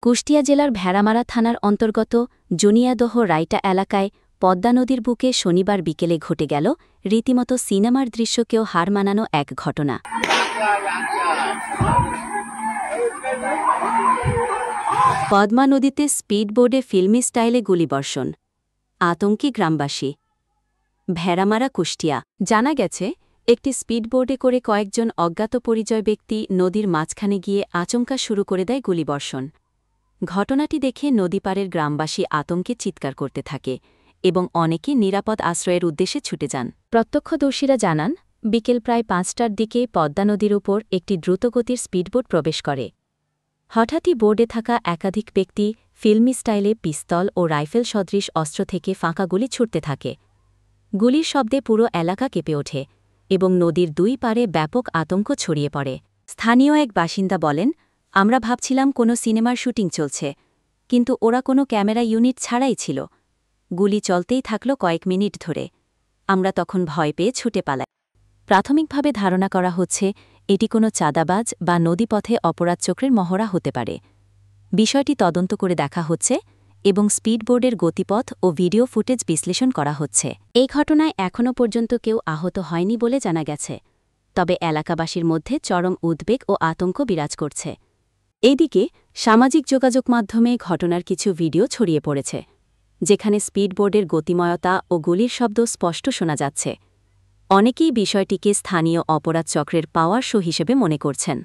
কুষ্টিয়া জেলার ভেড়ামারা থানার অন্তর্গত জুনিয়াদহ রাইটা এলাকায় পদ্মা নদীর বুকে শনিবার বিকেলে ঘটে গেল রীতিমতো সিনেমার দৃশ্যকেও হার মানানো এক ঘটনা। পদ্মা নদীতে স্পিডবোটে ফিল্মি স্টাইলে গুলিবর্ষণ, আতঙ্কে গ্রামবাসী। ভেড়ামারা কুষ্টিয়া। জানা গেছে, একটি স্পিডবোটে করে কয়েকজন অজ্ঞাত পরিচয় ব্যক্তি নদীর মাঝখানে গিয়ে আচমকা শুরু করে দেয় গুলিবর্ষণ। ঘটনাটি দেখে নদীপাড়ের গ্রামবাসী আতঙ্কে চিৎকার করতে থাকে এবং অনেকে নিরাপদ আশ্রয়ের উদ্দেশ্যে ছুটে যান। প্রত্যক্ষদর্শীরা জানান, বিকেল প্রায় ৫টার দিকে পদ্মা নদীর উপর একটি দ্রুতগতির স্পিডবোট প্রবেশ করে। হঠাৎই বোর্ডে থাকা একাধিক ব্যক্তি ফিল্মি স্টাইলে পিস্তল ও রাইফেল সদৃশ অস্ত্র থেকে ফাঁকা গুলি ছুটতে থাকে। গুলির শব্দে পুরো এলাকা কেঁপে ওঠে এবং নদীর দুই পারে ব্যাপক আতঙ্ক ছড়িয়ে পড়ে। স্থানীয় এক বাসিন্দা বলেন, আমরা ভাবছিলাম কোনো সিনেমার শুটিং চলছে, কিন্তু ওরা কোনো ক্যামেরা ইউনিট ছাড়াই ছিল। গুলি চলতেই থাকল কয়েক মিনিট ধরে। আমরা তখন ভয় পেয়ে ছুটে পালাই। প্রাথমিকভাবে ধারণা করা হচ্ছে এটি কোনো চাঁদাবাজ বা নদীপথে অপরাধ চক্রের মহড়া হতে পারে। বিষয়টি তদন্ত করে দেখা হচ্ছে এবং স্পিডবোর্ডের গতিপথ ও ভিডিও ফুটেজ বিশ্লেষণ করা হচ্ছে। এই ঘটনায় এখনও পর্যন্ত কেউ আহত হয়নি বলে জানা গেছে, তবে এলাকাবাসীর মধ্যে চরম উদ্বেগ ও আতঙ্ক বিরাজ করছে। এদিকে সামাজিক যোগাযোগ মাধ্যমে ঘটনার কিছু ভিডিও ছড়িয়ে পড়েছে, যেখানে স্পিডবোর্ডের গতিময়তা ও গুলির শব্দ স্পষ্ট শোনা যাচ্ছে। অনেকেই বিষয়টিকে স্থানীয় অপরাধ চক্রের পাওয়ার শো হিসেবে মনে করছেন।